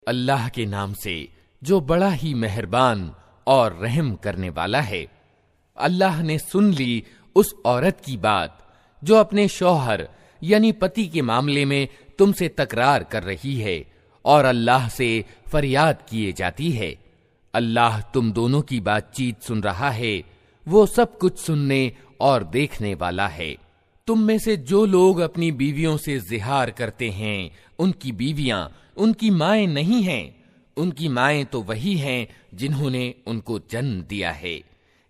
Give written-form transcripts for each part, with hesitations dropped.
अल्लाह के नाम से जो बड़ा ही मेहरबान और रहम करने वाला है। अल्लाह ने सुन ली उस औरत की बात जो अपने शौहर यानी पति के मामले में तुमसे तकरार कर रही है और अल्लाह से फरियाद किए जाती है। अल्लाह तुम दोनों की बातचीत सुन रहा है, वो सब कुछ सुनने और देखने वाला है। तुम में से जो लोग अपनी बीवियों से जिहार करते हैं, उनकी बीवियां उनकी माएं नहीं हैं, उनकी माएं तो वही हैं जिन्होंने उनको जन्म दिया है।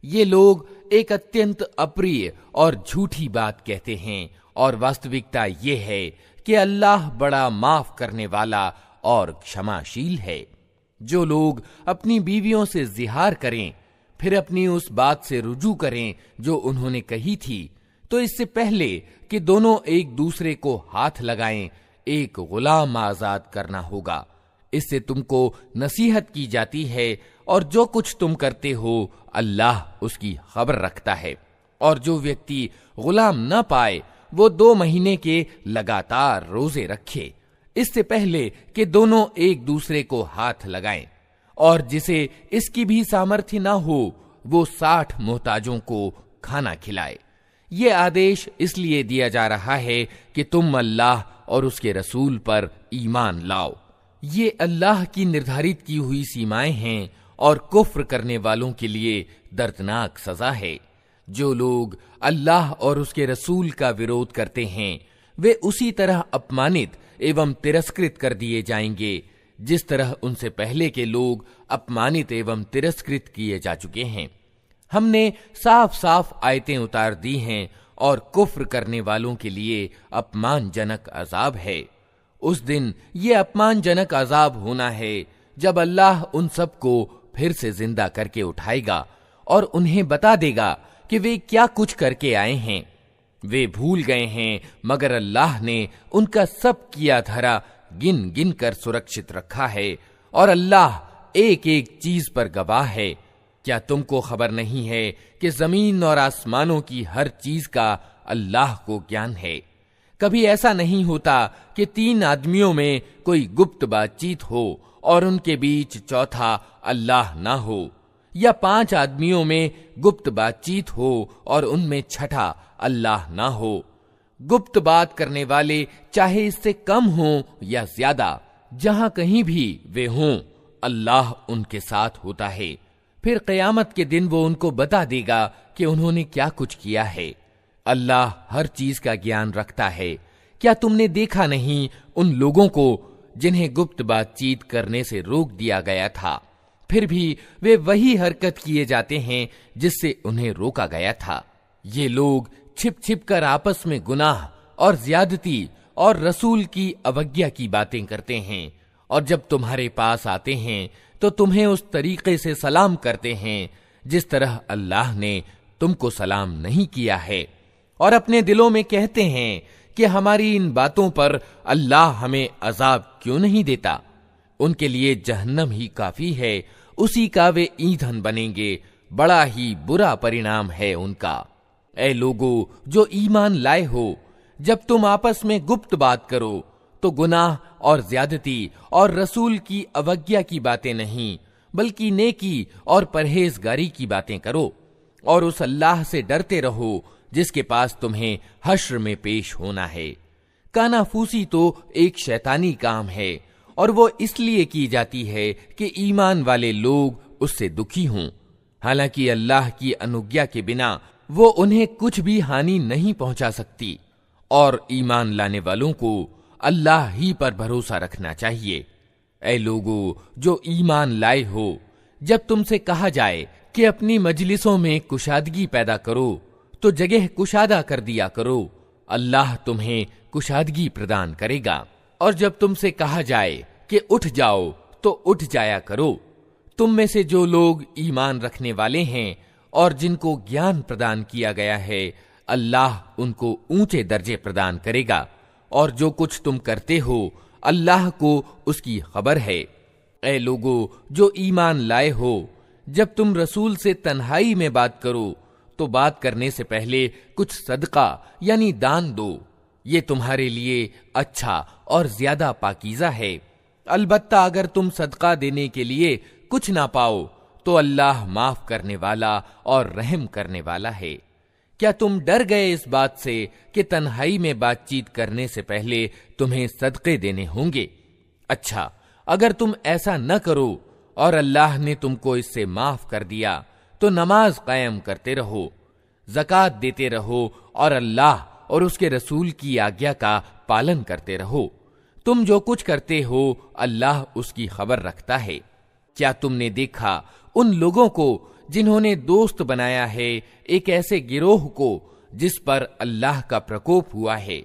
ये लोग एक अत्यंत अप्रिय और झूठी बात कहते हैं और वास्तविकता ये है कि अल्लाह बड़ा माफ करने वाला और क्षमाशील है। जो लोग अपनी बीवियों से जिहार करें फिर अपनी उस बात से रुजू करें जो उन्होंने कही थी, तो इससे पहले कि दोनों एक दूसरे को हाथ लगाएं, एक गुलाम आजाद करना होगा। इससे तुमको नसीहत की जाती है और जो कुछ तुम करते हो अल्लाह उसकी खबर रखता है। और जो व्यक्ति गुलाम न पाए वो 2 महीने के लगातार रोजे रखे, इससे पहले कि दोनों एक दूसरे को हाथ लगाएं। और जिसे इसकी भी सामर्थ्य न हो वो 60 मोहताजों को खाना खिलाए। ये आदेश इसलिए दिया जा रहा है कि तुम अल्लाह और उसके रसूल पर ईमान लाओ। ये अल्लाह की निर्धारित की हुई सीमाएं हैं और कुफ्र करने वालों के लिए दर्दनाक सजा है। जो लोग अल्लाह और उसके रसूल का विरोध करते हैं वे उसी तरह अपमानित एवं तिरस्कृत कर दिए जाएंगे जिस तरह उनसे पहले के लोग अपमानित एवं तिरस्कृत किए जा चुके हैं। हमने साफ साफ आयतें उतार दी हैं और कुफ्र करने वालों के लिए अपमानजनक अजाब है। उस दिन ये अपमानजनक अजाब होना है जब अल्लाह उन सबको फिर से जिंदा करके उठाएगा और उन्हें बता देगा कि वे क्या कुछ करके आए हैं। वे भूल गए हैं मगर अल्लाह ने उनका सब किया धरा गिन गिन कर सुरक्षित रखा है और अल्लाह एक एक चीज पर गवाह है। क्या तुमको खबर नहीं है कि जमीन और आसमानों की हर चीज का अल्लाह को ज्ञान है। कभी ऐसा नहीं होता कि 3 आदमियों में कोई गुप्त बातचीत हो और उनके बीच चौथा अल्लाह ना हो, या 5 आदमियों में गुप्त बातचीत हो और उनमें छठा अल्लाह ना हो। गुप्त बात करने वाले चाहे इससे कम हो या ज्यादा, जहां कहीं भी वे हों, अल्लाह उनके साथ होता है। फिर क़यामत के दिन वो उनको बता देगा कि उन्होंने क्या कुछ किया है। अल्लाह हर चीज का ज्ञान रखता है। क्या तुमने देखा नहीं उन लोगों को जिन्हें गुप्त बातचीत करने से रोक दिया गया था, फिर भी वे वही हरकत किए जाते हैं जिससे उन्हें रोका गया था। ये लोग छिप छिप कर आपस में गुनाह और ज्यादती और रसूल की अवज्ञा की बातें करते हैं, और जब तुम्हारे पास आते हैं तो तुम्हें उस तरीके से सलाम करते हैं जिस तरह अल्लाह ने तुमको सलाम नहीं किया है, और अपने दिलों में कहते हैं कि हमारी इन बातों पर अल्लाह हमें अजाब क्यों नहीं देता। उनके लिए जहन्नम ही काफी है, उसी का वे ईंधन बनेंगे, बड़ा ही बुरा परिणाम है उनका। ऐ लोगो जो ईमान लाए हो, जब तुम आपस में गुप्त बात करो तो गुनाह और ज्यादती और रसूल की अवज्ञा की बातें नहीं बल्कि नेकी और परहेजगारी की बातें करो, और उस अल्लाह से डरते रहो जिसके पास तुम्हें हश्र में पेश होना है। कानाफूसी तो एक शैतानी काम है और वो इसलिए की जाती है कि ईमान वाले लोग उससे दुखी हों। हालांकि अल्लाह की अनुज्ञा के बिना वो उन्हें कुछ भी हानि नहीं पहुंचा सकती, और ईमान लाने वालों को अल्लाह ही पर भरोसा रखना चाहिए। ऐ लोगो जो ईमान लाए हो, जब तुमसे कहा जाए कि अपनी मजलिसों में कुशादगी पैदा करो तो जगह कुशादा कर दिया करो, अल्लाह तुम्हें कुशादगी प्रदान करेगा। और जब तुमसे कहा जाए कि उठ जाओ तो उठ जाया करो। तुम में से जो लोग ईमान रखने वाले हैं और जिनको ज्ञान प्रदान किया गया है, अल्लाह उनको ऊंचे दर्जे प्रदान करेगा, और जो कुछ तुम करते हो अल्लाह को उसकी खबर है। ऐ लोगो जो ईमान लाए हो, जब तुम रसूल से तन्हाई में बात करो तो बात करने से पहले कुछ सदका यानी दान दो, ये तुम्हारे लिए अच्छा और ज्यादा पाकीज़ा है। अलबत्ता अगर तुम सदका देने के लिए कुछ ना पाओ तो अल्लाह माफ करने वाला और रहम करने वाला है। क्या तुम डर गए इस बात से कि तन्हाई में बातचीत करने से पहले तुम्हें सदके देने होंगे? अच्छा, अगर तुम ऐसा न करो और अल्लाह ने तुमको इससे माफ कर दिया तो नमाज कायम करते रहो, ज़कात देते रहो और अल्लाह और उसके रसूल की आज्ञा का पालन करते रहो। तुम जो कुछ करते हो अल्लाह उसकी खबर रखता है। क्या तुमने देखा उन लोगों को जिन्होंने दोस्त बनाया है एक ऐसे गिरोह को जिस पर अल्लाह का प्रकोप हुआ है?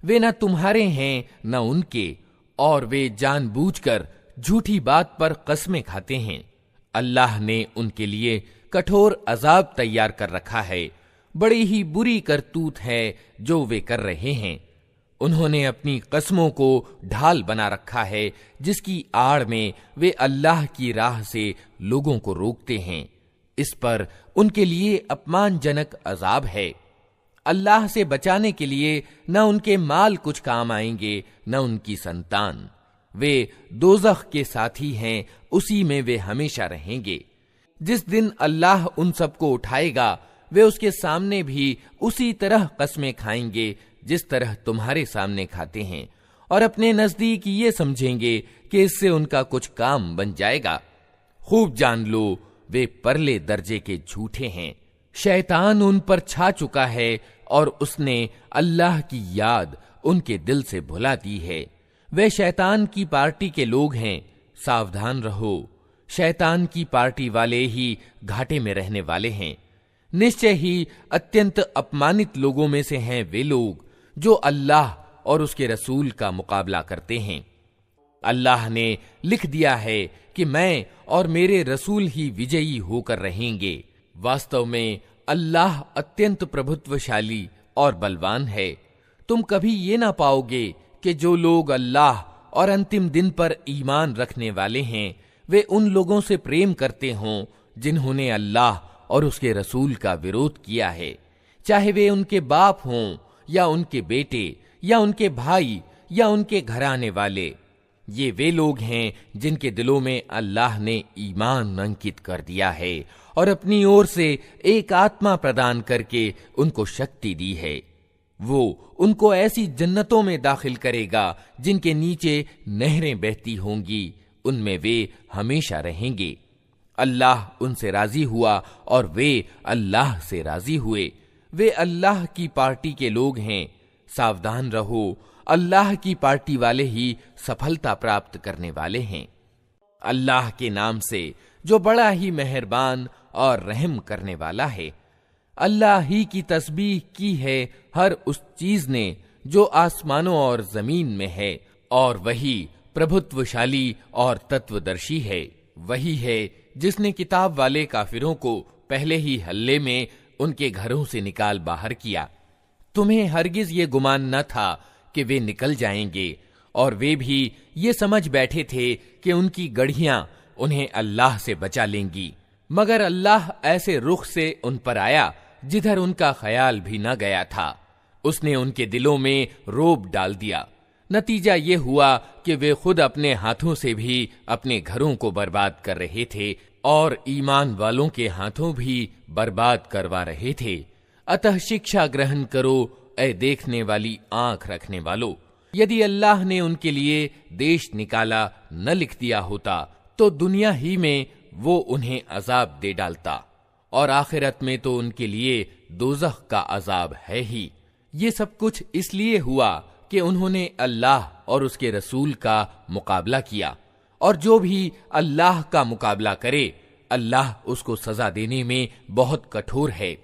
वे न तुम्हारे हैं न उनके, और वे जानबूझकर झूठी बात पर कस्में खाते हैं। अल्लाह ने उनके लिए कठोर अजाब तैयार कर रखा है। बड़ी ही बुरी करतूत है जो वे कर रहे हैं। उन्होंने अपनी कस्मों को ढाल बना रखा है जिसकी आड़ में वे अल्लाह की राह से लोगों को रोकते हैं। इस पर उनके लिए अपमानजनक अजाब है। अल्लाह से बचाने के लिए न उनके माल कुछ काम आएंगे न उनकी संतान। वे दोज़ख के साथी हैं, उसी में वे हमेशा रहेंगे। जिस दिन अल्लाह उन सबको उठाएगा वे उसके सामने भी उसी तरह कस्में खाएंगे जिस तरह तुम्हारे सामने खाते हैं, और अपने नजदीक ये समझेंगे कि इससे उनका कुछ काम बन जाएगा। खूब जान लो वे परले दर्जे के झूठे हैं। शैतान उन पर छा चुका है और उसने अल्लाह की याद उनके दिल से भुला दी है। वे शैतान की पार्टी के लोग हैं, सावधान रहो। शैतान की पार्टी वाले ही घाटे में रहने वाले हैं। निश्चय ही अत्यंत अपमानित लोगों में से हैं वे लोग जो अल्लाह और उसके रसूल का मुकाबला करते हैं। अल्लाह ने लिख दिया है कि मैं और मेरे रसूल ही विजयी होकर रहेंगे। वास्तव में अल्लाह अत्यंत प्रभुत्वशाली और बलवान है। तुम कभी ये ना पाओगे कि जो लोग अल्लाह और अंतिम दिन पर ईमान रखने वाले हैं वे उन लोगों से प्रेम करते हों जिन्होंने अल्लाह और उसके रसूल का विरोध किया है, चाहे वे उनके बाप हों या उनके बेटे या उनके भाई या उनके घराने वाले। ये वे लोग हैं जिनके दिलों में अल्लाह ने ईमान अंकित कर दिया है और अपनी ओर से एक आत्मा प्रदान करके उनको शक्ति दी है। वो उनको ऐसी जन्नतों में दाखिल करेगा जिनके नीचे नहरें बहती होंगी, उनमें वे हमेशा रहेंगे। अल्लाह उनसे राजी हुआ और वे अल्लाह से राजी हुए। वे अल्लाह की पार्टी के लोग हैं। सावधान रहो, अल्लाह की पार्टी वाले ही सफलता प्राप्त करने वाले हैं। अल्लाह के नाम से जो बड़ा ही मेहरबान और रहम करने वाला है। अल्लाह ही की तस्बीह की है हर उस चीज ने जो आसमानों और जमीन में है, और वही प्रभुत्वशाली और तत्वदर्शी है। वही है जिसने किताब वाले काफिरों को पहले ही हल्ले में उनके घरों से निकाल बाहर किया। तुम्हें हरगिज ये गुमान न था कि वे निकल जाएंगे, और वे भी ये समझ बैठे थे कि उनकी गढ़ियां उन्हें अल्लाह से बचा लेंगी, मगर अल्लाह ऐसे रुख से उन पर आया जिधर उनका ख्याल भी न गया था। उसने उनके दिलों में रोब डाल दिया। नतीजा ये हुआ कि वे खुद अपने हाथों से भी अपने घरों को बर्बाद कर रहे थे और ईमान वालों के हाथों भी बर्बाद करवा रहे थे। अतः शिक्षा ग्रहण करो ऐ देखने वाली आंख रखने वालों। यदि अल्लाह ने उनके लिए देश निकाला न लिख दिया होता तो दुनिया ही में वो उन्हें अजाब दे डालता, और आखिरत में तो उनके लिए दोज़ख का अजाब है ही। ये सब कुछ इसलिए हुआ कि उन्होंने अल्लाह और उसके रसूल का मुकाबला किया, और जो भी अल्लाह का मुकाबला करे अल्लाह उसको सजा देने में बहुत कठोर है।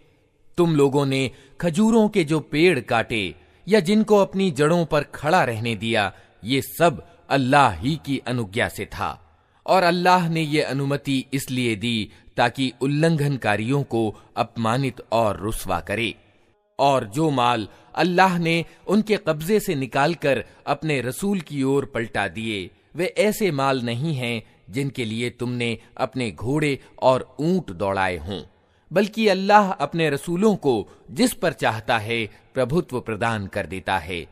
तुम लोगों ने खजूरों के जो पेड़ काटे या जिनको अपनी जड़ों पर खड़ा रहने दिया, ये सब अल्लाह ही की अनुज्ञा से था, और अल्लाह ने ये अनुमति इसलिए दी ताकि उल्लंघनकारियों को अपमानित और रुस्वा करे। और जो माल अल्लाह ने उनके कब्जे से निकालकर अपने रसूल की ओर पलटा दिए, वे ऐसे माल नहीं हैं जिनके लिए तुमने अपने घोड़े और ऊंट दौड़ाए हों, बल्कि अल्लाह अपने रसूलों को जिस पर चाहता है प्रभुत्व प्रदान कर देता है,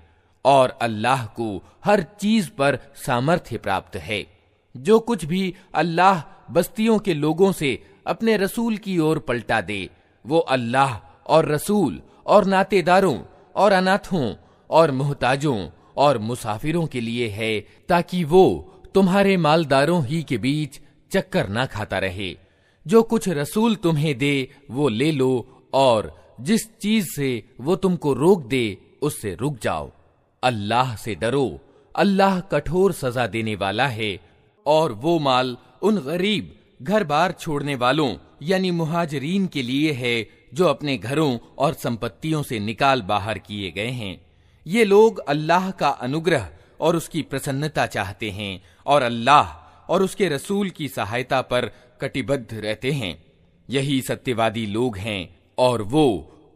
और अल्लाह को हर चीज पर सामर्थ्य प्राप्त है। जो कुछ भी अल्लाह बस्तियों के लोगों से अपने रसूल की ओर पलटा दे, वो अल्लाह और रसूल और नातेदारों और अनाथों और मुहताजों और मुसाफिरों के लिए है, ताकि वो तुम्हारे मालदारों ही के बीच चक्कर ना खाता रहे। जो कुछ रसूल तुम्हें दे वो ले लो, और जिस चीज से वो तुमको रोक दे उससे रुक जाओ। अल्लाह से डरो, अल्लाह कठोर सजा देने वाला है। और वो माल उन गरीब घर बार छोड़ने वालों यानी मुहाजिरीन के लिए है जो अपने घरों और संपत्तियों से निकाल बाहर किए गए हैं। ये लोग अल्लाह का अनुग्रह और उसकी प्रसन्नता चाहते हैं और अल्लाह और उसके रसूल की सहायता पर कटिबद्ध रहते हैं। यही सत्यवादी लोग हैं। और वो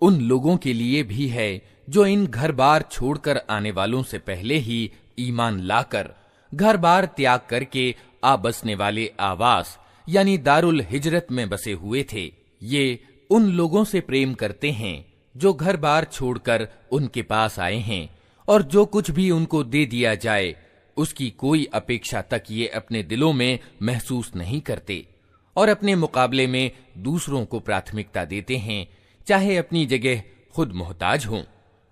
उन लोगों के लिए भी है जो इन घर बार छोड़कर आने वालों से पहले ही ईमान लाकर घर बार त्याग करके आ बसने वाले आवास यानी दारुल हिजरत में बसे हुए थे। ये उन लोगों से प्रेम करते हैं जो घर बार छोड़कर उनके पास आए हैं, और जो कुछ भी उनको दे दिया जाए उसकी कोई अपेक्षा तक ये अपने दिलों में महसूस नहीं करते, और अपने मुकाबले में दूसरों को प्राथमिकता देते हैं, चाहे अपनी जगह खुद मोहताज हों।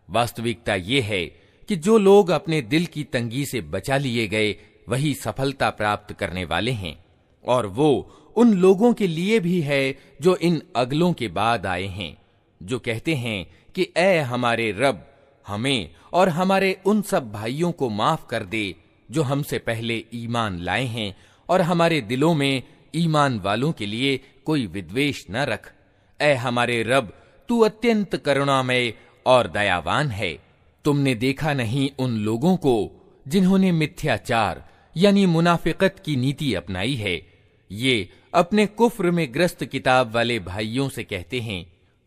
वास्तविकता ये है कि जो लोग अपने दिल की तंगी से बचा लिए गए वही सफलता प्राप्त करने वाले हैं। और वो उन लोगों के लिए भी है जो इन अगलों के बाद आए हैं, जो कहते हैं कि ऐ हमारे रब, हमें और हमारे उन सब भाइयों को माफ कर दे जो हमसे पहले ईमान लाए हैं, और हमारे दिलों में ईमान वालों के लिए कोई विद्वेष न रख। ऐ हमारे रब, तू अत्यंत करुणामय और दयावान है। तुमने देखा नहीं उन लोगों को जिन्होंने मिथ्याचार यानी मुनाफिकत की नीति अपनाई है। ये अपने कुफ्र में ग्रस्त किताब वाले भाइयों से कहते हैं,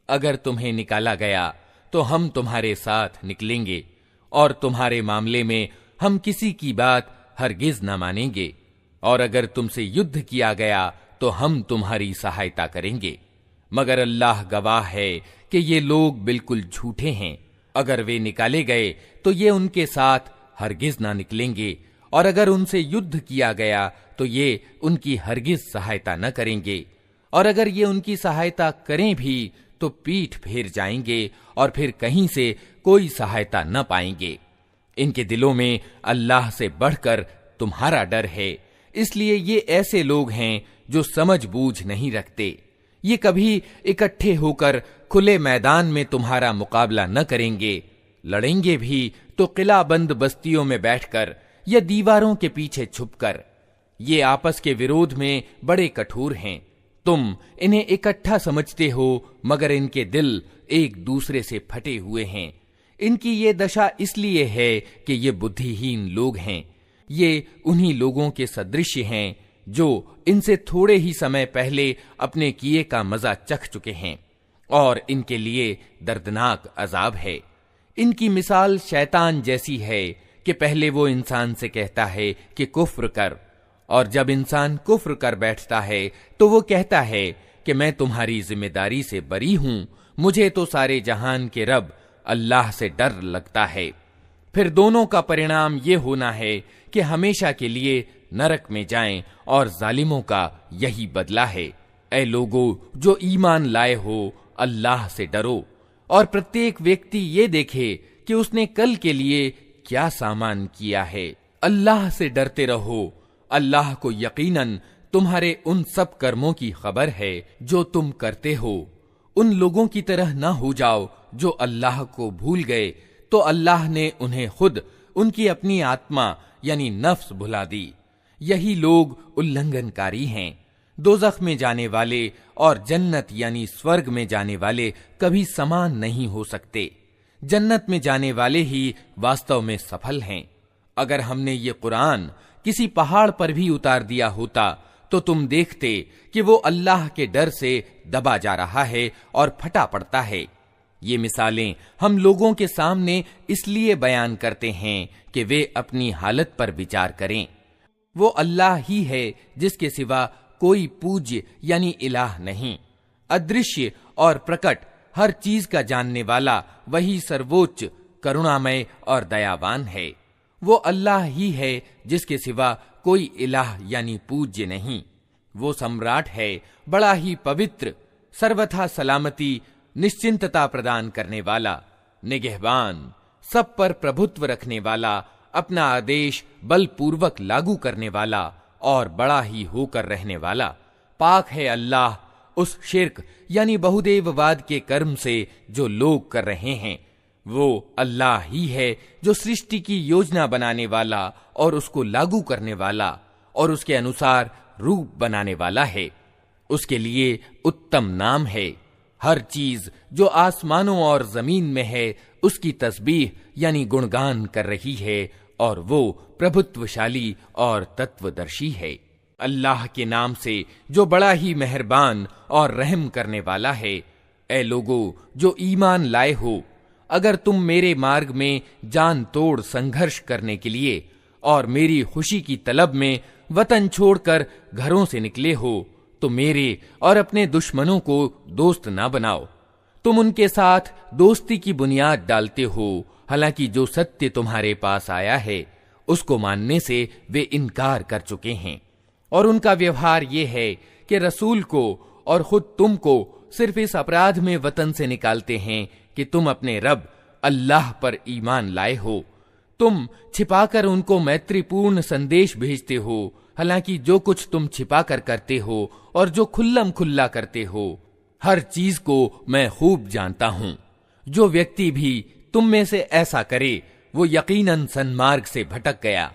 अगर तुम्हें निकाला गया तो हम तुम्हारे साथ निकलेंगे, और तुम्हारे मामले में हम किसी की बात हरगिज न मानेंगे, और अगर तुमसे युद्ध किया गया तो हम तुम्हारी सहायता करेंगे। मगर अल्लाह गवाह है कि ये लोग बिल्कुल झूठे हैं। अगर वे निकाले गए तो ये उनके साथ हरगिज ना निकलेंगे, और अगर उनसे युद्ध किया गया तो ये उनकी हरगिज सहायता न करेंगे, और अगर ये उनकी सहायता करें भी तो पीठ फेर जाएंगे और फिर कहीं से कोई सहायता न पाएंगे। इनके दिलों में अल्लाह से बढ़कर तुम्हारा डर है, इसलिए ये ऐसे लोग हैं जो समझ बूझ नहीं रखते। ये कभी इकट्ठे होकर खुले मैदान में तुम्हारा मुकाबला न करेंगे। लड़ेंगे भी तो किलाबंद बस्तियों में बैठकर या दीवारों के पीछे छुपकर। ये आपस के विरोध में बड़े कठोर हैं। तुम इन्हें इकट्ठा समझते हो, मगर इनके दिल एक दूसरे से फटे हुए हैं। इनकी ये दशा इसलिए है कि ये बुद्धिहीन लोग हैं। ये उन्हीं लोगों के सदृश हैं जो इनसे थोड़े ही समय पहले अपने किए का मजा चख चुके हैं, और इनके लिए दर्दनाक अजाब है। इनकी मिसाल शैतान जैसी है कि पहले वो इंसान से कहता है कि कुफ्र कर, और जब इंसान कुफ्र कर बैठता है तो वो कहता है कि मैं तुम्हारी जिम्मेदारी से बरी हूं, मुझे तो सारे जहान के रब अल्लाह से डर लगता है। फिर दोनों का परिणाम ये होना है कि हमेशा के लिए नरक में जाएं, और जालिमों का यही बदला है। ऐ लोगों जो ईमान लाए हो, अल्लाह से डरो, और प्रत्येक व्यक्ति ये देखे कि उसने कल के लिए क्या सामान किया है। अल्लाह से डरते रहो। अल्लाह को यकीनन तुम्हारे उन सब कर्मों की खबर है जो तुम करते हो। उन लोगों की तरह न हो जाओ जो अल्लाह को भूल गए तो अल्लाह ने उन्हें खुद उनकी अपनी आत्मा यानी नफ्स भुला दी। यही लोग उल्लंघनकारी हैं। दोज़ख में जाने वाले और जन्नत यानी स्वर्ग में जाने वाले कभी समान नहीं हो सकते। जन्नत में जाने वाले ही वास्तव में सफल हैं। अगर हमने ये कुरान किसी पहाड़ पर भी उतार दिया होता तो तुम देखते कि वो अल्लाह के डर से दबा जा रहा है और फटा पड़ता है। ये मिसालें हम लोगों के सामने इसलिए बयान करते हैं कि वे अपनी हालत पर विचार करें। वो अल्लाह ही है जिसके सिवा कोई पूज्य यानी इलाह नहीं। अदृश्य और प्रकट हर चीज का जानने वाला वही सर्वोच्च करुणामय और दयावान है। वो अल्लाह ही है जिसके सिवा कोई इलाह यानी पूज्य नहीं। वो सम्राट है, बड़ा ही पवित्र, सर्वथा सलामती निश्चिंतता प्रदान करने वाला, निगहबान, सब पर प्रभुत्व रखने वाला, अपना आदेश बलपूर्वक लागू करने वाला और बड़ा ही होकर रहने वाला। पाक है अल्लाह उस शिर्क यानी बहुदेववाद के कर्म से जो लोग कर रहे हैं। वो अल्लाह ही है जो सृष्टि की योजना बनाने वाला और उसको लागू करने वाला और उसके अनुसार रूप बनाने वाला है। उसके लिए उत्तम नाम है। हर चीज जो आसमानों और जमीन में है उसकी तस्बीह यानी गुणगान कर रही है और वो प्रभुत्वशाली और तत्वदर्शी है। अल्लाह के नाम से जो बड़ा ही मेहरबान और रहम करने वाला है। ए लोगो जो ईमान लाए हो, अगर तुम मेरे मार्ग में जान तोड़ संघर्ष करने के लिए और मेरी खुशी की तलब में वतन छोड़कर घरों से निकले हो तो मेरे और अपने दुश्मनों को दोस्त ना बनाओ। तुम उनके साथ दोस्ती की बुनियाद डालते हो, हालांकि जो सत्य तुम्हारे पास आया है उसको मानने से वे इनकार कर चुके हैं। और उनका व्यवहार ये है कि रसूल को और खुद तुमको सिर्फ इस अपराध में वतन से निकालते हैं कि तुम अपने रब अल्लाह पर ईमान लाए हो। तुम छिपाकर उनको मैत्रीपूर्ण संदेश भेजते हो, हालांकि जो कुछ तुम छिपाकर करते हो और जो खुल्लम खुल्ला करते हो, हर चीज को मैं खूब जानता हूं। जो व्यक्ति भी तुम में से ऐसा करे वो यकीनन सन्मार्ग से भटक गया।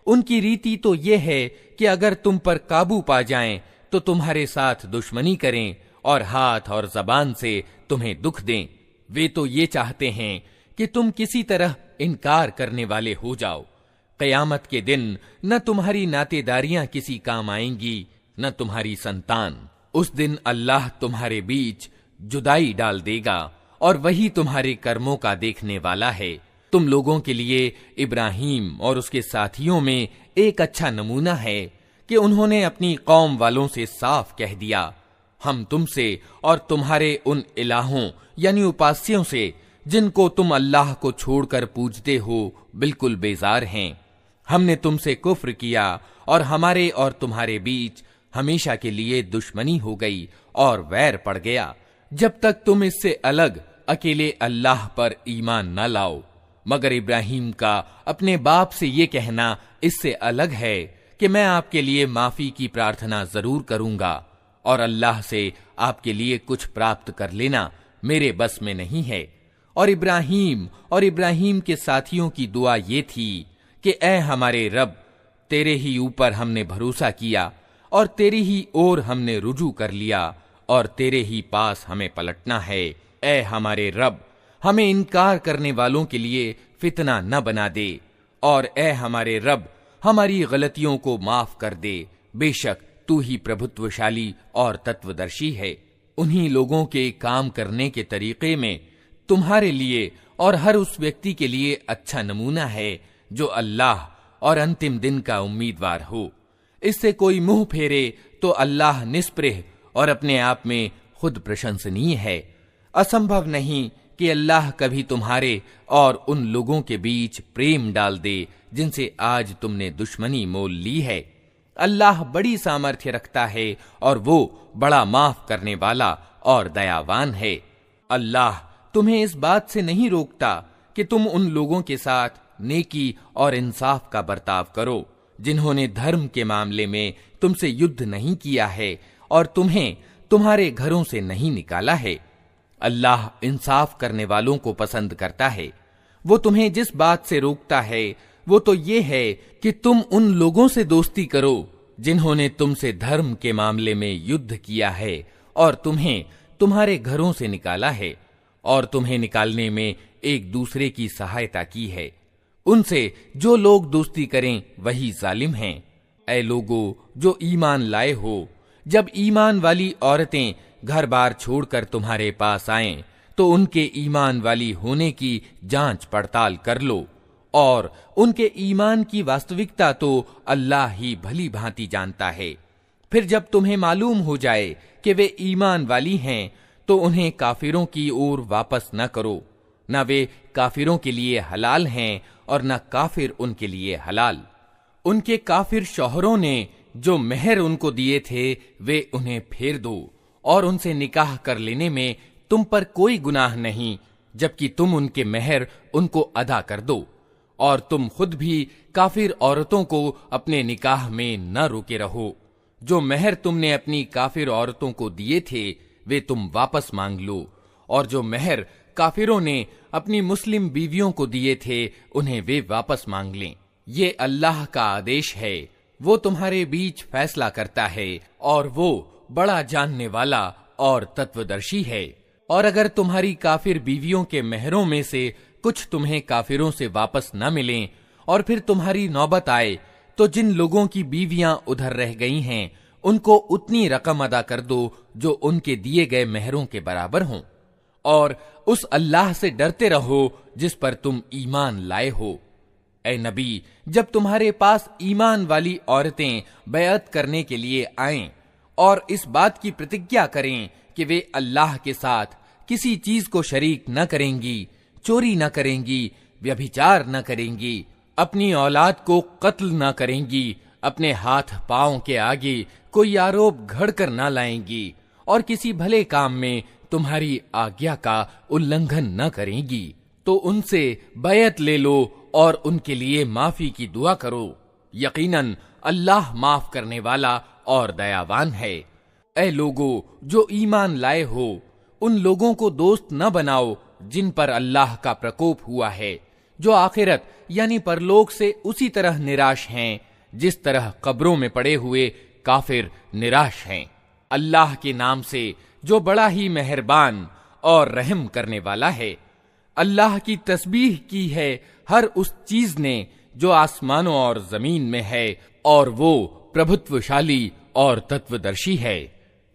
उनकी रीति तो ये है कि अगर तुम पर काबू पा जाएं तो तुम्हारे साथ दुश्मनी करें और हाथ और जबान से तुम्हें दुख दें। वे तो ये चाहते हैं कि तुम किसी तरह इनकार करने वाले हो जाओ। कयामत के दिन न तुम्हारी नातेदारियां किसी काम आएंगी न तुम्हारी संतान। उस दिन अल्लाह तुम्हारे बीच जुदाई डाल देगा और वही तुम्हारे कर्मों का देखने वाला है। तुम लोगों के लिए इब्राहीम और उसके साथियों में एक अच्छा नमूना है कि उन्होंने अपनी कौम वालों से साफ कह दिया, हम तुमसे और तुम्हारे उन इलाहों यानी उपास्यों से जिनको तुम अल्लाह को छोड़कर पूजते हो बिल्कुल बेजार हैं। हमने तुमसे कुफ्र किया और हमारे और तुम्हारे बीच हमेशा के लिए दुश्मनी हो गई और वैर पड़ गया, जब तक तुम इससे अलग अकेले अल्लाह पर ईमान न लाओ। मगर इब्राहीम का अपने बाप से ये कहना इससे अलग है कि मैं आपके लिए माफी की प्रार्थना जरूर करूंगा और अल्लाह से आपके लिए कुछ प्राप्त कर लेना मेरे बस में नहीं है। और इब्राहीम के साथियों की दुआ ये थी कि ए हमारे रब, तेरे ही ऊपर हमने भरोसा किया और तेरी ही ओर हमने रुजू कर लिया और तेरे ही पास हमें पलटना है। ए हमारे रब, हमें इनकार करने वालों के लिए फितना न बना दे और ए हमारे रब, हमारी गलतियों को माफ कर दे। बेशक तू ही प्रभुत्वशाली और तत्वदर्शी है। उन्हीं लोगों के काम करने के तरीके में तुम्हारे लिए और हर उस व्यक्ति के लिए अच्छा नमूना है जो अल्लाह और अंतिम दिन का उम्मीदवार हो। इससे कोई मुंह फेरे तो अल्लाह निस्पृह और अपने आप में खुद प्रशंसनीय है। असंभव नहीं कि अल्लाह कभी तुम्हारे और उन लोगों के बीच प्रेम डाल दे जिनसे आज तुमने दुश्मनी मोल ली है। अल्लाह बड़ी सामर्थ्य रखता है और वो बड़ा माफ करने वाला और दयावान है। अल्लाह तुम्हें इस बात से नहीं रोकता कि तुम उन लोगों के साथ नेकी और इंसाफ का बर्ताव करो जिन्होंने धर्म के मामले में तुमसे युद्ध नहीं किया है और तुम्हें तुम्हारे घरों से नहीं निकाला है। अल्लाह इंसाफ करने वालों को पसंद करता है। वो तुम्हें जिस बात से रोकता है वो तो ये है कि तुम उन लोगों से दोस्ती करो जिन्होंने तुमसे धर्म के मामले में युद्ध किया है और तुम्हें तुम्हारे घरों से निकाला है और तुम्हें निकालने में एक दूसरे की सहायता की है। उनसे जो लोग दोस्ती करें वही जालिम हैं। ऐ लोगो जो ईमान लाए हो, जब ईमान वाली औरतें घर बार छोड़कर तुम्हारे पास आएं तो उनके ईमान वाली होने की जांच पड़ताल कर लो और उनके ईमान की वास्तविकता तो अल्लाह ही भली भांति जानता है। फिर जब तुम्हें मालूम हो जाए कि वे ईमान वाली हैं तो उन्हें काफिरों की ओर वापस न करो, न वे काफिरों के लिए हलाल हैं और न काफिर उनके लिए हलाल। उनके काफिर शौहरों ने जो मेहर उनको दिए थे वे उन्हें फेर दो और उनसे निकाह कर लेने में तुम पर कोई गुनाह नहीं, जबकि तुम उनके मेहर उनको अदा कर दो। और तुम खुद भी काफिर औरतों को अपने निकाह में न रोके रहो। जो मेहर तुमने अपनी काफिर औरतों को दिए थे वे तुम वापस मांग लो, और जो मेहर काफिरों ने अपनी मुस्लिम बीवियों को दिए थे उन्हें वे वापस मांग लें। ये अल्लाह का आदेश है, वो तुम्हारे बीच फैसला करता है और वो बड़ा जानने वाला और तत्वदर्शी है। और अगर तुम्हारी काफिर बीवियों के मेहरों में से कुछ तुम्हें काफिरों से वापस न मिलें और फिर तुम्हारी नौबत आए, तो जिन लोगों की बीवियां उधर रह गई हैं उनको उतनी रकम अदा कर दो जो उनके दिए गए मेहरों के बराबर हों। और उस अल्लाह से डरते रहो जिस पर तुम ईमान लाए हो। ऐ नबी, जब तुम्हारे पास ईमान वाली औरतें बैअत करने के लिए आएं और इस बात की प्रतिज्ञा करें कि वे अल्लाह के साथ किसी चीज को शरीक न करेंगी, चोरी न करेंगी, व्यभिचार न करेंगी, अपनी औलाद को कत्ल न करेंगी, अपने हाथ पांव के आगे कोई आरोप घड़कर न लाएंगी और किसी भले काम में तुम्हारी आज्ञा का उल्लंघन न करेंगी, तो उनसे बैअत ले लो और उनके लिए माफी की दुआ करो। यकीनन अल्लाह माफ करने वाला और दयावान है। ऐ लोगो जो ईमान लाए हो, उन लोगों को दोस्त न बनाओ जिन पर अल्लाह का प्रकोप हुआ है, जो आखिरत यानी परलोक से उसी तरह निराश हैं जिस तरह कब्रों में पड़े हुए काफिर निराश हैं। अल्लाह के नाम से जो बड़ा ही मेहरबान और रहम करने वाला है। अल्लाह की तस्बीह की है हर उस चीज ने जो आसमानों और जमीन में है, और वो प्रभुत्वशाली और तत्वदर्शी है।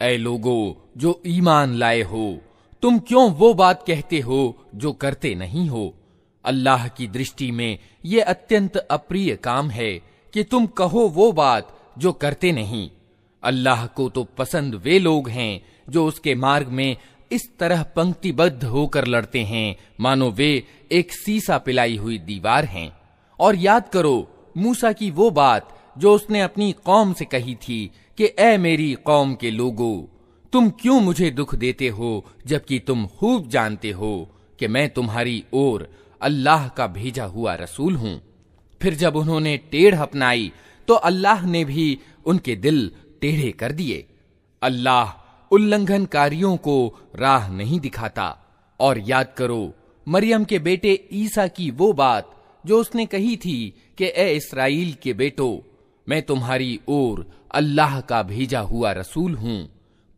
ऐ लोगो जो ईमान लाए हो, तुम क्यों वो बात कहते हो जो करते नहीं हो? अल्लाह की दृष्टि में ये अत्यंत अप्रिय काम है कि तुम कहो वो बात जो करते नहीं। अल्लाह को तो पसंद वे लोग हैं जो उसके मार्ग में इस तरह पंक्तिबद्ध होकर लड़ते हैं मानो वे एक सीसा पिलाई हुई दीवार हैं। और याद करो मूसा की वो बात जो उसने अपनी कौम से कही थी कि ऐ मेरी कौम के लोगो, तुम क्यों मुझे दुख देते हो जबकि तुम खूब जानते हो कि मैं तुम्हारी ओर अल्लाह का भेजा हुआ रसूल हूं। फिर जब उन्होंने टेढ़ अपनाई तो अल्लाह ने भी उनके दिल टेढ़े कर दिए। अल्लाह उल्लंघनकारियों को राह नहीं दिखाता। और याद करो मरियम के बेटे ईसा की वो बात जो उसने कही थी कि ए इस्राएल के बेटो, मैं तुम्हारी ओर अल्लाह का भेजा हुआ रसूल हूं,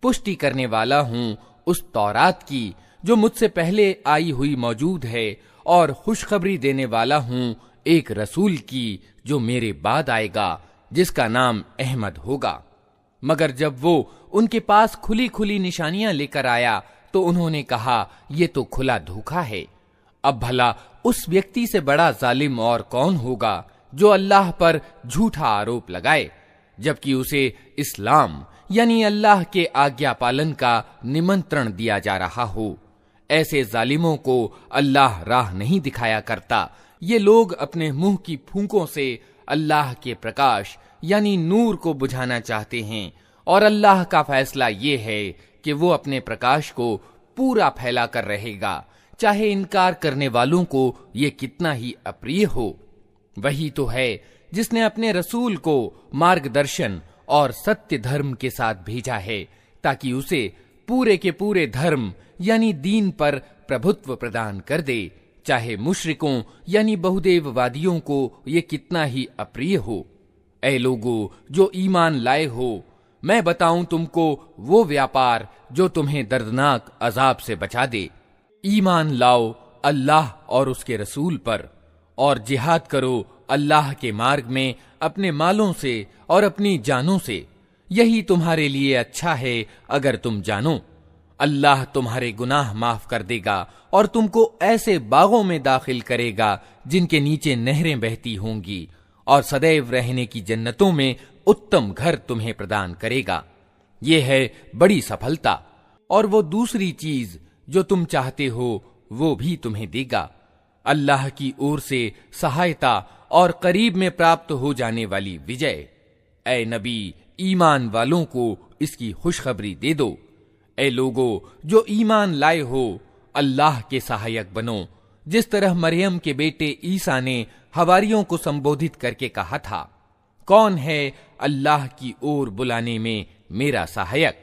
पुष्टि करने वाला हूं उस तौरात की जो मुझसे पहले आई हुई मौजूद है, और खुशखबरी देने वाला हूं एक रसूल की जो मेरे बाद आएगा, जिसका नाम अहमद होगा। मगर जब वो उनके पास खुली खुली निशानियां लेकर आया तो उन्होंने कहा, ये तो खुला धोखा है। अब भला उस व्यक्ति से बड़ा जालिम और कौन होगा जो अल्लाह पर झूठा आरोप लगाए, जबकि उसे इस्लाम यानी अल्लाह के आज्ञा पालन का निमंत्रण दिया जा रहा हो। ऐसे जालिमों को अल्लाह राह नहीं दिखाया करता। ये लोग अपने मुंह की फूंकों से अल्लाह के प्रकाश यानी नूर को बुझाना चाहते हैं, और अल्लाह का फैसला ये है कि वो अपने प्रकाश को पूरा फैला कर रहेगा, चाहे इनकार करने वालों को ये कितना ही अप्रिय हो। वही तो है जिसने अपने रसूल को मार्गदर्शन और सत्य धर्म के साथ भेजा है, ताकि उसे पूरे के पूरे धर्म यानी दीन पर प्रभुत्व प्रदान कर दे, चाहे मुशरिकों यानी बहुदेववादियों को ये कितना ही अप्रिय हो। ऐ लोगो जो ईमान लाए हो, मैं बताऊं तुमको वो व्यापार जो तुम्हें दर्दनाक अजाब से बचा दे। ईमान लाओ अल्लाह और उसके रसूल पर, और जिहाद करो अल्लाह के मार्ग में अपने मालों से और अपनी जानों से। यही तुम्हारे लिए अच्छा है अगर तुम जानो। अल्लाह तुम्हारे गुनाह माफ कर देगा और तुमको ऐसे बागों में दाखिल करेगा जिनके नीचे नहरें बहती होंगी, और सदैव रहने की जन्नतों में उत्तम घर तुम्हें प्रदान करेगा। ये है बड़ी सफलता। और वो दूसरी चीज जो तुम चाहते हो वो भी तुम्हें देगा। अल्लाह की ओर से सहायता और करीब में प्राप्त हो जाने वाली विजय। ऐ नबी, ईमान वालों को इसकी खुशखबरी दे दो। ऐ लोगो जो ईमान लाए हो, अल्लाह के सहायक बनो, जिस तरह मरियम के बेटे ईसा ने हवारियों को संबोधित करके कहा था, कौन है अल्लाह की ओर बुलाने में मेरा सहायक?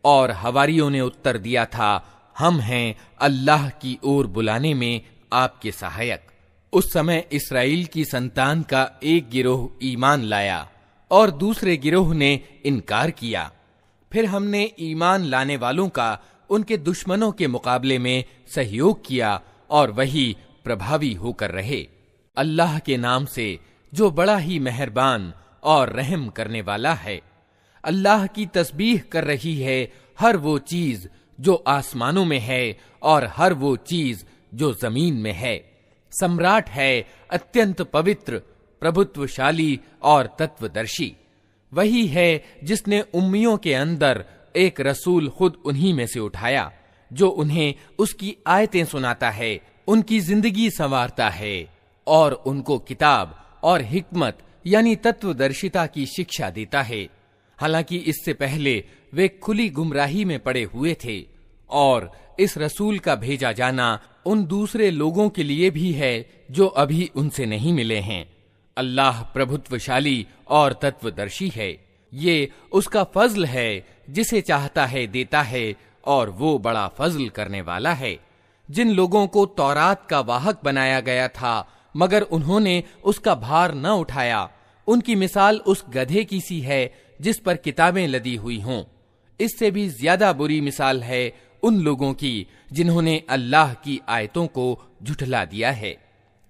और हवारियों ने उत्तर दिया था, हम हैं अल्लाह की ओर बुलाने में आपके सहायक। उस समय इस्राएल की संतान का एक गिरोह ईमान लाया और दूसरे गिरोह ने इनकार किया। फिर हमने ईमान लाने वालों का उनके दुश्मनों के मुकाबले में सहयोग किया और वही प्रभावी होकर रहे। अल्लाह के नाम से जो बड़ा ही मेहरबान और रहम करने वाला है। अल्लाह की तस्बीह कर रही है हर वो चीज जो आसमानों में है और हर वो चीज जो जमीन में है। सम्राट है अत्यंत पवित्र, प्रभुत्वशाली और तत्वदर्शी। वही है जिसने उम्मियों के अंदर एक रसूल खुद उन्हीं में से उठाया, जो उन्हें उसकी आयतें सुनाता है, उनकी जिंदगी संवारता है और उनको किताब और हिकमत यानी तत्वदर्शिता की शिक्षा देता है। हालांकि इससे पहले वे खुली गुमराही में पड़े हुए थे और इस रसूल का भेजा जाना उन दूसरे लोगों के लिए भी है जो अभी उनसे नहीं मिले हैं। अल्लाह प्रभुत्वशाली और तत्वदर्शी है। ये उसका फजल है, जिसे चाहता है देता है और वो बड़ा फजल करने वाला है। जिन लोगों को तौरात का वाहक बनाया गया था मगर उन्होंने उसका भार न उठाया, उनकी मिसाल उस गधे की सी है जिस पर किताबें लदी हुई हों। इससे भी ज्यादा बुरी मिसाल है उन लोगों की जिन्होंने अल्लाह की आयतों को झुठला दिया है।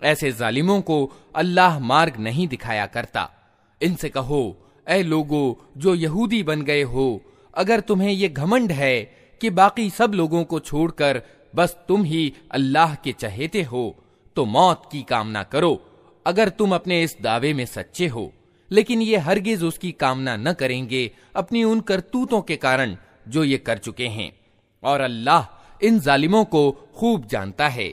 ऐसे जालिमों को अल्लाह मार्ग नहीं दिखाया करता। इनसे कहो, ऐ लोगो जो यहूदी बन गए हो, अगर तुम्हें ये घमंड है कि बाकी सब लोगों को छोड़कर बस तुम ही अल्लाह के चहेते हो, तो मौत की कामना करो अगर तुम अपने इस दावे में सच्चे हो। लेकिन ये हरगिज उसकी कामना न करेंगे अपनी उन करतूतों के कारण जो ये कर चुके हैं, और अल्लाह इन जालिमों को खूब जानता है।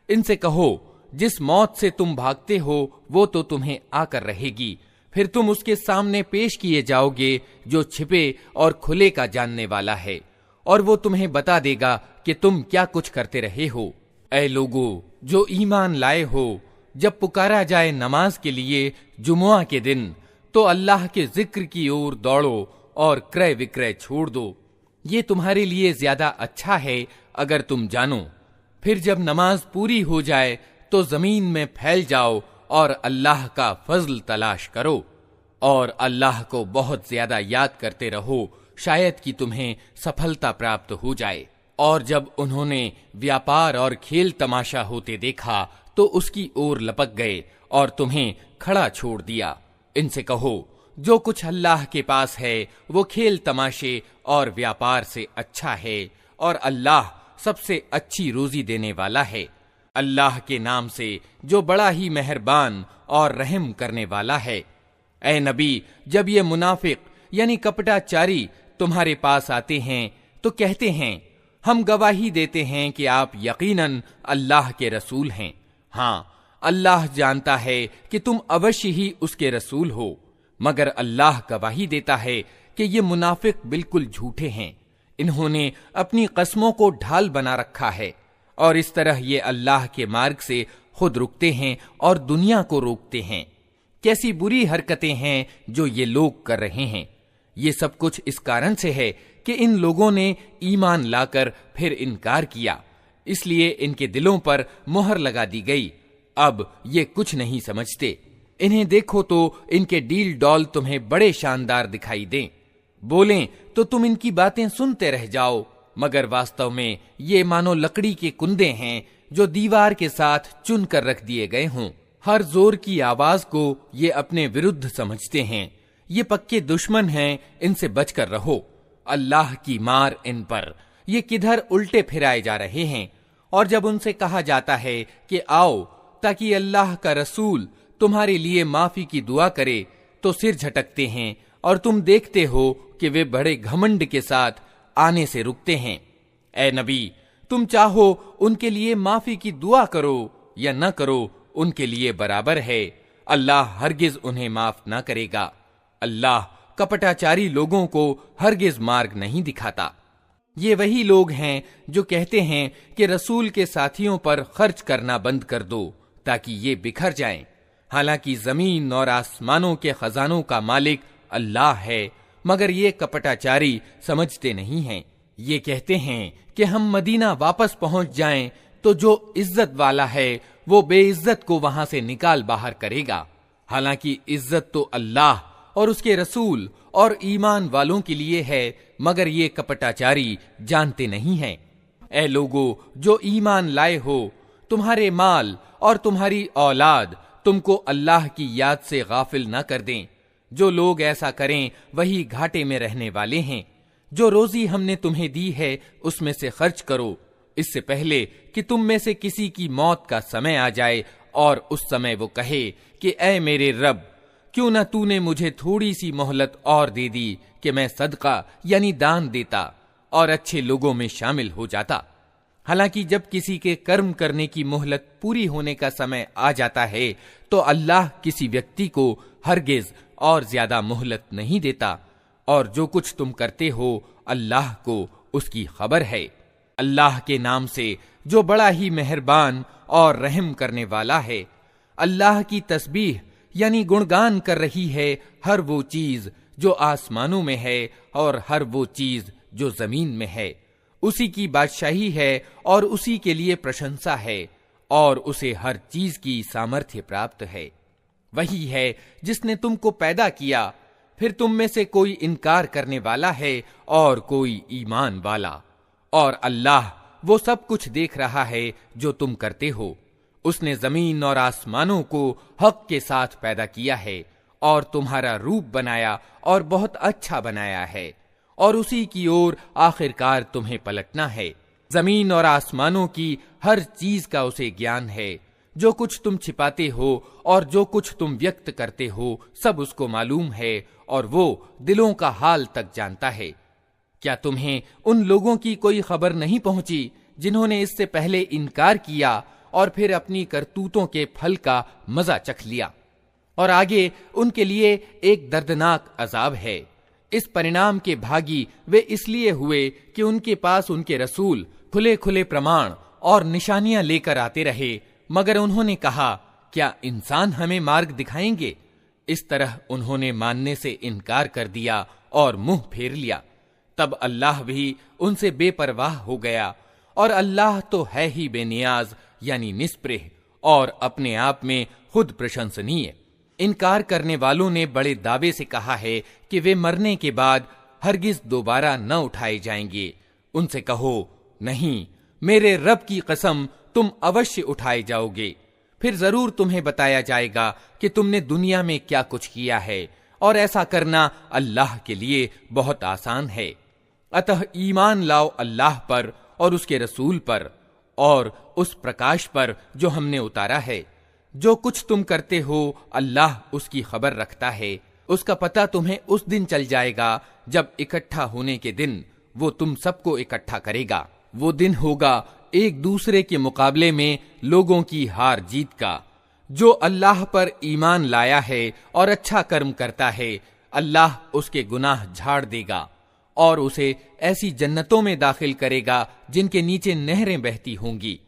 इनसे कहो, जिस मौत से तुम भागते हो वो तो तुम्हें आकर रहेगी, फिर तुम उसके सामने पेश किए जाओगे जो छिपे और खुले का जानने वाला है, और वो तुम्हें बता देगा कि तुम क्या कुछ करते रहे हो। ऐ लोगो जो ईमान लाए हो, जब पुकारा जाए नमाज के लिए जुमुआ के दिन, तो अल्लाह के जिक्र की ओर दौड़ो और क्रय विक्रय छोड़ दो। ये तुम्हारे लिए ज्यादा अच्छा है अगर तुम जानो। फिर जब नमाज पूरी हो जाए तो जमीन में फैल जाओ और अल्लाह का फजल तलाश करो, और अल्लाह को बहुत ज्यादा याद करते रहो, शायद कि तुम्हें सफलता प्राप्त हो जाए। और जब उन्होंने व्यापार और खेल तमाशा होते देखा तो उसकी ओर लपक गए और तुम्हें खड़ा छोड़ दिया। इनसे कहो, जो कुछ अल्लाह के पास है वो खेल तमाशे और व्यापार से अच्छा है, और अल्लाह सबसे अच्छी रोजी देने वाला है। अल्लाह के नाम से जो बड़ा ही मेहरबान और रहम करने वाला है। ऐ नबी, जब ये मुनाफिक यानी कपटाचारी तुम्हारे पास आते हैं तो कहते हैं, हम गवाही देते हैं कि आप यकीनन अल्लाह के रसूल हैं। हाँ, अल्लाह जानता है कि तुम अवश्य ही उसके रसूल हो, मगर अल्लाह गवाही देता है कि ये मुनाफिक बिल्कुल झूठे हैं। इन्होंने अपनी कस्मों को ढाल बना रखा है और इस तरह ये अल्लाह के मार्ग से खुद रुकते हैं और दुनिया को रोकते हैं। कैसी बुरी हरकतें हैं जो ये लोग कर रहे हैं। ये सब कुछ इस कारण से है कि इन लोगों ने ईमान लाकर फिर इनकार किया, इसलिए इनके दिलों पर मोहर लगा दी गई। अब ये कुछ नहीं समझते। इन्हें देखो तो इनके डील डॉल तुम्हें बड़े शानदार दिखाई दें, बोलें तो तुम इनकी बातें सुनते रह जाओ, मगर वास्तव में ये मानो लकड़ी के कुंदे हैं जो दीवार के साथ चुन कर रख दिए गए हों। हर जोर की आवाज को ये अपने विरुद्ध समझते हैं। ये पक्के दुश्मन हैं, इनसे बचकर रहो। अल्लाह की मार इन पर। ये किधर उल्टे फिराए जा रहे हैं। और जब उनसे कहा जाता है कि आओ ताकि अल्लाह का रसूल तुम्हारे लिए माफी की दुआ करे, तो सिर झटकते हैं और तुम देखते हो कि वे बड़े घमंड के साथ आने से रुकते हैं। ऐ नबी, तुम चाहो उनके लिए माफी की दुआ करो या न करो उनके लिए बराबर है, अल्लाह हरगिज उन्हें माफ न करेगा। अल्लाह कपटाचारी लोगों को हरगिज मार्ग नहीं दिखाता। ये वही लोग हैं जो कहते हैं कि रसूल के साथियों पर खर्च करना बंद कर दो ताकि ये बिखर जाएं। हालांकि जमीन और आसमानों के खजानों का मालिक अल्लाह है, मगर ये कपटाचारी समझते नहीं हैं। ये कहते हैं कि हम मदीना वापस पहुंच जाएं तो जो इज्जत वाला है वो बेइज्जत को वहां से निकाल बाहर करेगा। हालांकि इज्जत तो अल्लाह और उसके रसूल और ईमान वालों के लिए है, मगर ये कपटाचारी जानते नहीं हैं। ऐ लोगो जो ईमान लाए हो, तुम्हारे माल और तुम्हारी औलाद तुमको अल्लाह की याद से गाफिल न कर दें। जो लोग ऐसा करें वही घाटे में रहने वाले हैं। जो रोजी हमने तुम्हें दी है उसमें से खर्च करो, इससे पहले कि तुम में से किसी की मौत का समय आ जाए और उस समय वो कहे कि ऐ मेरे रब, क्यों न तूने मुझे थोड़ी सी मोहलत और दे दी कि मैं सदका यानी दान देता और अच्छे लोगों में शामिल हो जाता। हालांकि जब किसी के कर्म करने की मोहलत पूरी होने का समय आ जाता है तो अल्लाह किसी व्यक्ति को हरगिज और ज्यादा मोहलत नहीं देता, और जो कुछ तुम करते हो अल्लाह को उसकी खबर है। अल्लाह के नाम से जो बड़ा ही मेहरबान और रहम करने वाला है। अल्लाह की तस्बीह यानी गुणगान कर रही है हर वो चीज जो आसमानों में है और हर वो चीज जो जमीन में है। उसी की बादशाही है और उसी के लिए प्रशंसा है, और उसे हर चीज की सामर्थ्य प्राप्त है। वही है जिसने तुमको पैदा किया, फिर तुम में से कोई इनकार करने वाला है और कोई ईमान वाला, और अल्लाह वो सब कुछ देख रहा है जो तुम करते हो। उसने जमीन और आसमानों को हक के साथ पैदा किया है और तुम्हारा रूप बनाया और बहुत अच्छा बनाया है, और उसी की ओर आखिरकार तुम्हें पलटना है। जमीन और आसमानों की हर चीज का उसे ज्ञान है। जो कुछ तुम छिपाते हो और जो कुछ तुम व्यक्त करते हो सब उसको मालूम है, और वो दिलों का हाल तक जानता है। क्या तुम्हें उन लोगों की कोई खबर नहीं पहुंची जिन्होंने इससे पहले इनकार किया और फिर अपनी करतूतों के फल का मजा चख लिया? और आगे उनके लिए एक दर्दनाक अजाब है। इस परिणाम के भागी वे इसलिए हुए कि उनके पास उनके रसूल खुले खुले प्रमाण और निशानियां लेकर आते रहे, मगर उन्होंने कहा, क्या इंसान हमें मार्ग दिखाएंगे? इस तरह उन्होंने मानने से इनकार कर दिया और मुंह फेर लिया। तब अल्लाह भी उनसे बेपरवाह हो गया, और अल्लाह तो है ही बेनियाज यानी निस्पृह और अपने आप में खुद प्रशंसनीय। इनकार करने वालों ने बड़े दावे से कहा है कि वे मरने के बाद हरगिज दोबारा न उठाए जाएंगे। उनसे कहो, नहीं, मेरे रब की कसम तुम अवश्य उठाए जाओगे। फिर जरूर तुम्हें बताया जाएगा कि तुमने दुनिया में क्या कुछ किया है, और ऐसा करना अल्लाह के लिए बहुत आसान है। अतः ईमान लाओ अल्लाह पर और उसके रसूल पर और उस प्रकाश पर जो हमने उतारा है। जो कुछ तुम करते हो अल्लाह उसकी खबर रखता है। उसका पता तुम्हें उस दिन चल जाएगा जब इकट्ठा होने के दिन वो तुम सबको इकट्ठा करेगा। वो दिन होगा एक दूसरे के मुकाबले में लोगों की हार जीत का। जो अल्लाह पर ईमान लाया है और अच्छा कर्म करता है, अल्लाह उसके गुनाह झाड़ देगा और उसे ऐसी जन्नतों में दाखिल करेगा जिनके नीचे नहरें बहती होंगी।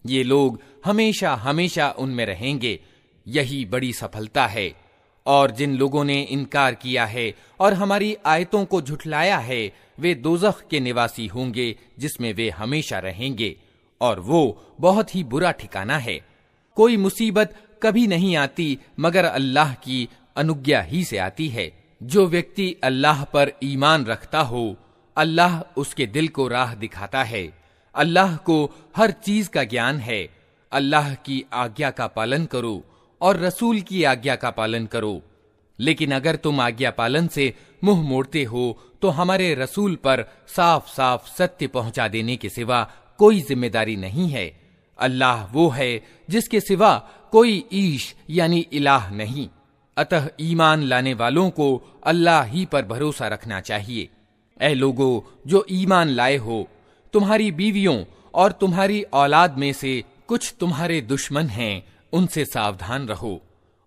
ये लोग हमेशा हमेशा उनमें रहेंगे। यही बड़ी सफलता है। और जिन लोगों ने इनकार किया है और हमारी आयतों को झुठलाया है, वे दोज़ख के निवासी होंगे जिसमें वे हमेशा रहेंगे, और वो बहुत ही बुरा ठिकाना है। कोई मुसीबत कभी नहीं आती मगर अल्लाह की अनुज्ञा ही से आती है। जो व्यक्ति अल्लाह पर ईमान रखता हो, अल्लाह उसके दिल को राह दिखाता है। अल्लाह को हर चीज का ज्ञान है। अल्लाह की आज्ञा का पालन करो और रसूल की आज्ञा का पालन करो। लेकिन अगर तुम आज्ञा पालन से मुंह मोड़ते हो तो हमारे रसूल पर साफ साफ सत्य पहुंचा देने के सिवा कोई जिम्मेदारी नहीं है। अल्लाह वो है जिसके सिवा कोई ईश यानी इलाह नहीं। अतः ईमान लाने वालों को अल्लाह ही पर भरोसा रखना चाहिए। ऐ लोगो जो ईमान लाए हो, तुम्हारी बीवियों और तुम्हारी औलाद में से कुछ तुम्हारे दुश्मन हैं, उनसे सावधान रहो,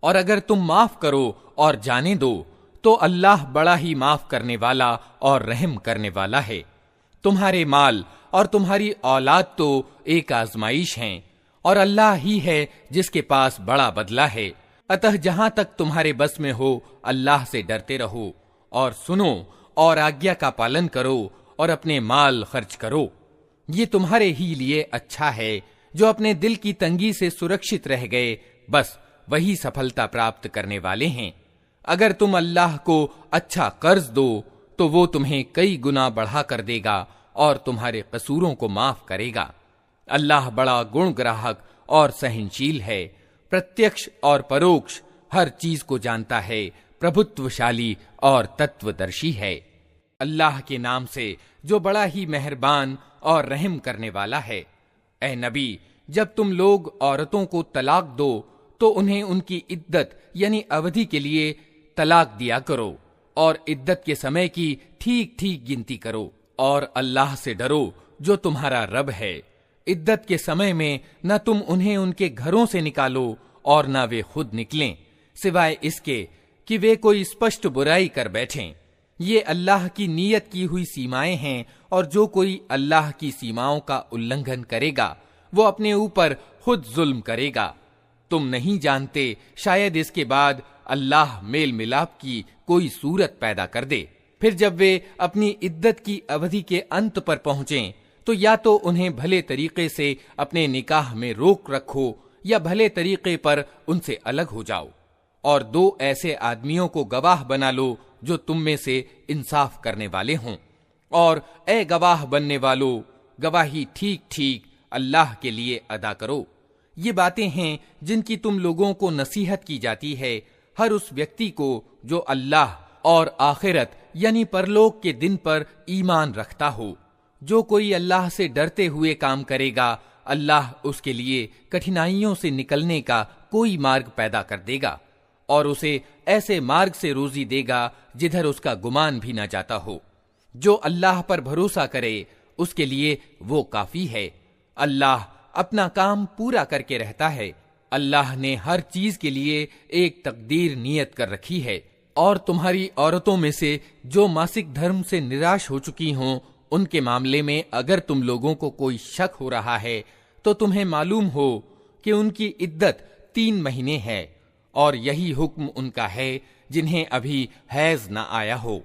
और अगर तुम माफ करो और जाने दो तो अल्लाह बड़ा ही माफ करने वाला और रहम करने वाला है। तुम्हारे माल और तुम्हारी औलाद तो एक आजमाइश हैं, और अल्लाह ही है जिसके पास बड़ा बदला है। अतः जहां तक तुम्हारे बस में हो अल्लाह से डरते रहो और सुनो और आज्ञा का पालन करो और अपने माल खर्च करो। ये तुम्हारे ही लिए अच्छा है। जो अपने दिल की तंगी से सुरक्षित रह गए, बस वही सफलता प्राप्त करने वाले हैं। अगर तुम अल्लाह को अच्छा कर्ज दो तो वो तुम्हें कई गुना बढ़ा कर देगा और तुम्हारे कसूरों को माफ करेगा। अल्लाह बड़ा गुण ग्राहक और सहनशील है, प्रत्यक्ष और परोक्ष हर चीज को जानता है, प्रभुत्वशाली और तत्वदर्शी है। अल्लाह के नाम से जो बड़ा ही मेहरबान और रहम करने वाला है। ए नबी, जब तुम लोग औरतों को तलाक दो तो उन्हें उनकी इद्दत यानी अवधि के लिए तलाक दिया करो और इद्दत के समय की ठीक ठीक गिनती करो, और अल्लाह से डरो जो तुम्हारा रब है। इद्दत के समय में न तुम उन्हें उनके घरों से निकालो और न वे खुद निकलें, सिवाय इसके कि वे कोई स्पष्ट बुराई कर बैठें। ये अल्लाह की नियत की हुई सीमाएं हैं, और जो कोई अल्लाह की सीमाओं का उल्लंघन करेगा वो अपने ऊपर खुद जुल्म करेगा। तुम नहीं जानते, शायद इसके बाद अल्लाह मेल मिलाप की कोई सूरत पैदा कर दे। फिर जब वे अपनी इद्दत की अवधि के अंत पर पहुंचें तो या तो उन्हें भले तरीके से अपने निकाह में रोक रखो या भले तरीके पर उनसे अलग हो जाओ, और दो ऐसे आदमियों को गवाह बना लो जो तुम में से इंसाफ करने वाले हों। और ए गवाह बनने वालों, गवाही ठीक ठीक अल्लाह के लिए अदा करो। ये बातें हैं जिनकी तुम लोगों को नसीहत की जाती है हर उस व्यक्ति को जो अल्लाह और आखिरत यानी परलोक के दिन पर ईमान रखता हो। जो कोई अल्लाह से डरते हुए काम करेगा, अल्लाह उसके लिए कठिनाइयों से निकलने का कोई मार्ग पैदा कर देगा और उसे ऐसे मार्ग से रोजी देगा जिधर उसका गुमान भी न जाता हो। जो अल्लाह पर भरोसा करे उसके लिए वो काफी है। अल्लाह अपना काम पूरा करके रहता है। अल्लाह ने हर चीज के लिए एक तकदीर नियत कर रखी है। और तुम्हारी औरतों में से जो मासिक धर्म से निराश हो चुकी हों, उनके मामले में अगर तुम लोगों को कोई शक हो रहा है तो तुम्हें मालूम हो कि उनकी इद्दत 3 महीने है, और यही हुक्म उनका है जिन्हें अभी हैज न आया हो।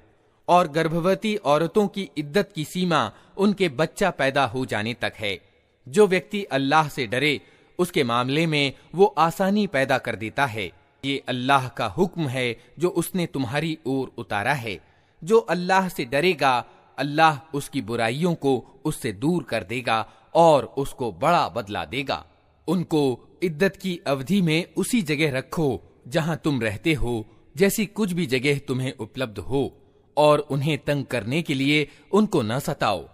और गर्भवती औरतों की इद्दत की सीमा उनके बच्चा पैदा हो जाने तक है। जो व्यक्ति अल्लाह से डरे उसके मामले में वो आसानी पैदा कर देता है। ये अल्लाह का हुक्म है जो उसने तुम्हारी ओर उतारा है। जो अल्लाह से डरेगा, अल्लाह उसकी बुराइयों को उससे दूर कर देगा और उसको बड़ा बदला देगा। उनको इद्दत की अवधि में उसी जगह रखो जहां तुम रहते हो, जैसी कुछ भी जगह तुम्हें उपलब्ध हो, और उन्हें तंग करने के लिए उनको न सताओ।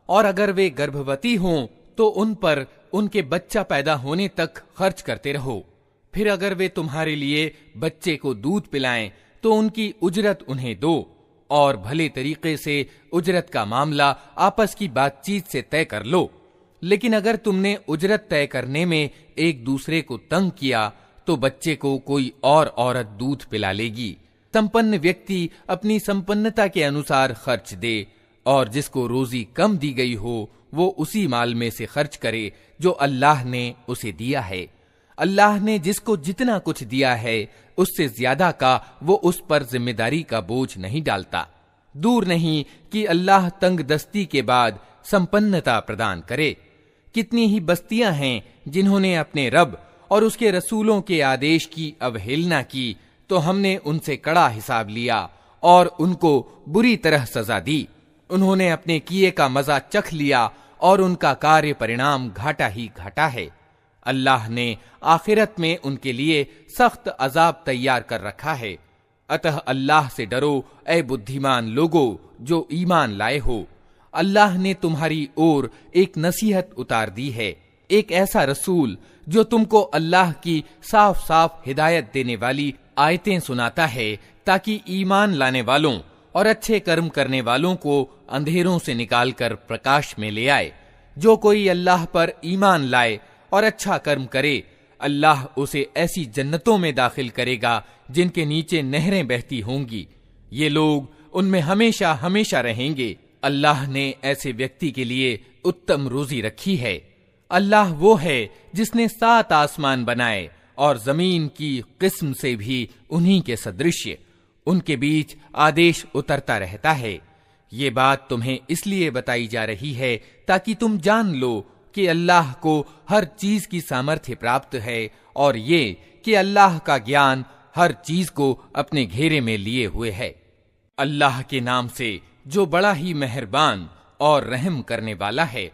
और अगर वे गर्भवती हों तो उन पर उनके बच्चा पैदा होने तक खर्च करते रहो। फिर अगर वे तुम्हारे लिए बच्चे को दूध पिलाएं तो उनकी उजरत उन्हें दो, और भले तरीके से उजरत का मामला आपस की बातचीत से तय कर लो। लेकिन अगर तुमने उजरत तय करने में एक दूसरे को तंग किया तो बच्चे को कोई और औरत दूध पिला लेगी। संपन्न व्यक्ति अपनी संपन्नता के अनुसार खर्च दे, और जिसको रोजी कम दी गई हो वो उसी माल में से खर्च करे जो अल्लाह ने उसे दिया है। अल्लाह ने जिसको जितना कुछ दिया है उससे ज्यादा का वो उस पर जिम्मेदारी का बोझ नहीं डालता। दूर नहीं कि अल्लाह तंग दस्ती के बाद संपन्नता प्रदान करे। कितनी ही बस्तियां हैं जिन्होंने अपने रब और उसके रसूलों के आदेश की अवहेलना की, तो हमने उनसे कड़ा हिसाब लिया और उनको बुरी तरह सजा दी। उन्होंने अपने किए का मजा चख लिया और उनका कार्य परिणाम घाटा ही घाटा है। अल्लाह ने आखिरत में उनके लिए सख्त अजाब तैयार कर रखा है। अतः अल्लाह से डरो ए बुद्धिमान लोगो जो ईमान लाए हो। अल्लाह ने तुम्हारी ओर एक नसीहत उतार दी है, एक ऐसा रसूल जो तुमको अल्लाह की साफ साफ हिदायत देने वाली आयतें सुनाता है, ताकि ईमान लाने वालों और अच्छे कर्म करने वालों को अंधेरों से निकालकर प्रकाश में ले आए। जो कोई अल्लाह पर ईमान लाए और अच्छा कर्म करे, अल्लाह उसे ऐसी जन्नतों में दाखिल करेगा जिनके नीचे नहरें बहती होंगी। ये लोग उनमें हमेशा हमेशा रहेंगे। अल्लाह ने ऐसे व्यक्ति के लिए उत्तम रोजी रखी है। अल्लाह वो है जिसने 7 आसमान बनाए और जमीन की किस्म से भी उन्हीं के सदृश्य, उनके बीच आदेश उतरता रहता है। ये बात तुम्हें इसलिए बताई जा रही है ताकि तुम जान लो कि अल्लाह को हर चीज की सामर्थ्य प्राप्त है, और ये कि अल्लाह का ज्ञान हर चीज को अपने घेरे में लिए हुए है। अल्लाह के नाम से जो बड़ा ही मेहरबान और रहम करने वाला है।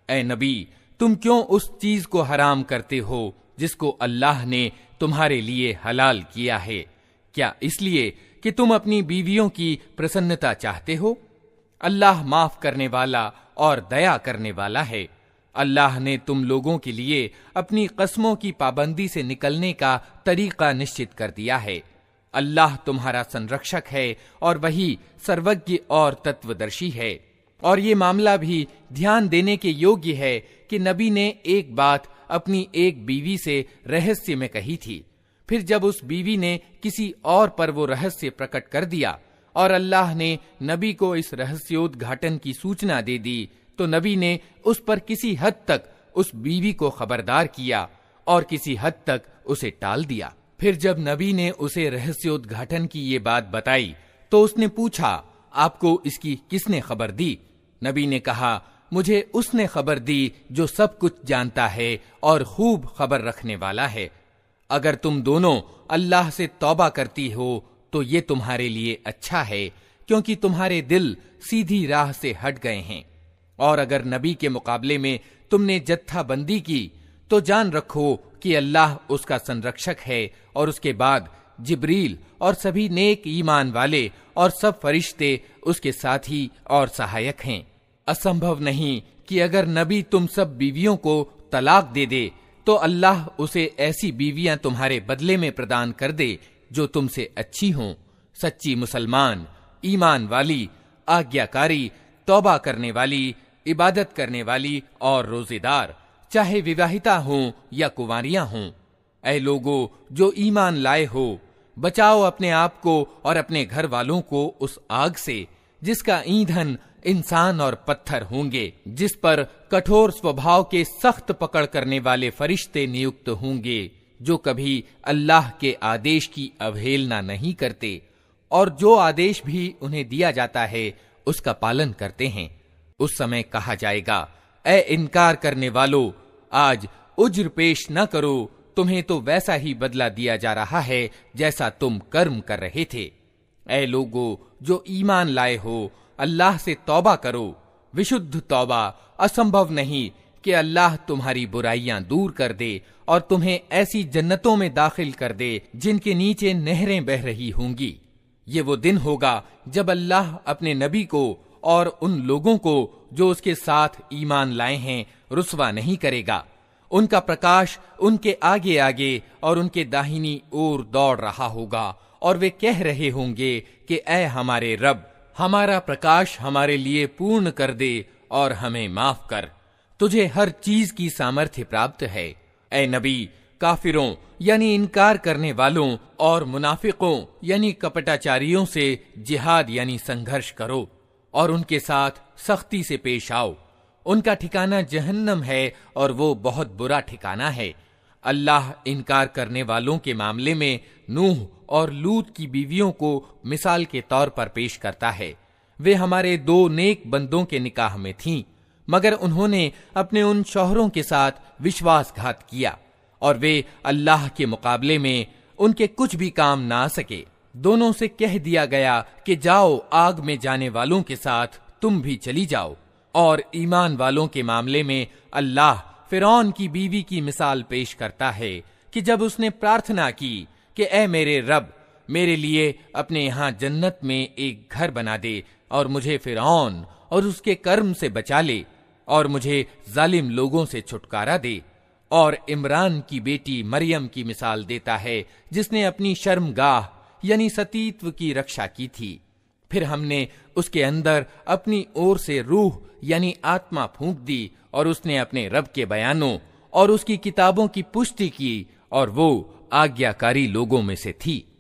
ए नबी, तुम क्यों उस चीज को हराम करते हो जिसको अल्लाह ने तुम्हारे लिए हलाल किया है? क्या इसलिए कि तुम अपनी बीवियों की प्रसन्नता चाहते हो? अल्लाह माफ करने वाला और दया करने वाला है। अल्लाह ने तुम लोगों के लिए अपनी कस्मों की पाबंदी से निकलने का तरीका निश्चित कर दिया है। अल्लाह तुम्हारा संरक्षक है और वही सर्वज्ञ और तत्वदर्शी है। और ये मामला भी ध्यान देने के योग्य है कि नबी ने एक बात अपनी एक बीवी से रहस्य में कही थी, फिर जब उस बीवी ने किसी और पर वो रहस्य प्रकट कर दिया और अल्लाह ने नबी को इस रहस्योद्घाटन की सूचना दे दी, तो नबी ने उस पर किसी हद तक उस बीवी को खबरदार किया और किसी हद तक उसे टाल दिया। फिर जब नबी ने उसे रहस्योद्घाटन की ये बात बताई तो उसने पूछा, आपको इसकी किसने खबर दी? नबी ने कहा, मुझे उसने खबर दी जो सब कुछ जानता है और खूब खबर रखने वाला है। अगर तुम दोनों अल्लाह से तौबा करती हो तो ये तुम्हारे लिए अच्छा है, क्योंकि तुम्हारे दिल सीधी राह से हट गए हैं। और अगर नबी के मुकाबले में तुमने जत्थाबंदी की तो जान रखो कि अल्लाह उसका संरक्षक है, और उसके बाद जिब्रील और सभी नेक ईमान वाले और सब फरिश्ते उसके साथी और सहायक हैं। असंभव नहीं कि अगर नबी तुम सब बीवियों को तलाक दे दे तो अल्लाह उसे ऐसी बीवियां तुम्हारे बदले में प्रदान कर दे जो तुमसे अच्छी हों, सच्ची मुसलमान, ईमान वाली, आज्ञाकारी, तौबा करने वाली, इबादत करने वाली और रोजेदार, चाहे विवाहिता हों या कुंवारियां हों। ऐ लोगों जो ईमान लाए हो, बचाओ अपने आप को और अपने घर वालों को उस आग से जिसका ईंधन इंसान और पत्थर होंगे, जिस पर कठोर स्वभाव के सख्त पकड़ करने वाले फरिश्ते नियुक्त होंगे, जो कभी अल्लाह के आदेश की अवहेलना नहीं करते और जो आदेश भी उन्हें दिया जाता है उसका पालन करते हैं। उस समय कहा जाएगा, ऐ इनकार करने वालों, आज उज्र पेश न करो, तुम्हें तो वैसा ही बदला दिया जा रहा है जैसा तुम कर्म कर रहे थे। ऐ लोगों जो ईमान लाए हो, अल्लाह से तौबा करो, विशुद्ध तौबा। असंभव नहीं कि अल्लाह तुम्हारी बुराइयां दूर कर दे और तुम्हें ऐसी जन्नतों में दाखिल कर दे जिनके नीचे नहरें बह रही होंगी। ये वो दिन होगा जब अल्लाह अपने नबी को और उन लोगों को जो उसके साथ ईमान लाए हैं रुस्वा नहीं करेगा। उनका प्रकाश उनके आगे आगे और उनके दाहिनी ओर दौड़ रहा होगा और वे कह रहे होंगे कि ऐ हमारे रब, हमारा प्रकाश हमारे लिए पूर्ण कर दे और हमें माफ कर। तुझे हर चीज की सामर्थ्य प्राप्त है। ऐ नबी, काफिरों यानी इनकार करने वालों और मुनाफिकों यानी कपटाचारियों से जिहाद यानी संघर्ष करो और उनके साथ सख्ती से पेश आओ। उनका ठिकाना जहन्नम है और वो बहुत बुरा ठिकाना है। अल्लाह इनकार करने वालों के मामले में नूह और लूत की बीवियों को मिसाल के तौर पर पेश करता है। वे हमारे 2 नेक बंदों के निकाह में थीं, मगर उन्होंने अपने उन शौहरों के साथ विश्वासघात किया और वे अल्लाह के मुकाबले में उनके कुछ भी काम ना आ सके। दोनों से कह दिया गया कि जाओ, आग में जाने वालों के साथ तुम भी चली जाओ। और ईमान वालों के मामले में अल्लाह फिरौन की बीवी की मिसाल पेश करता है कि जब उसने प्रार्थना की कि ऐ मेरे रब, मेरे लिए अपने यहाँ जन्नत में एक घर बना दे और मुझे फिरौन और उसके कर्म से बचा ले और मुझे जालिम लोगों से छुटकारा दे। और इमरान की बेटी मरियम की मिसाल देता है जिसने अपनी शर्मगाह यानी सतीत्व की रक्षा की थी। फिर हमने उसके अंदर अपनी ओर से रूह यानी आत्मा फूंक दी और उसने अपने रब के बयानों और उसकी किताबों की पुष्टि की और वो आज्ञाकारी लोगों में से थी।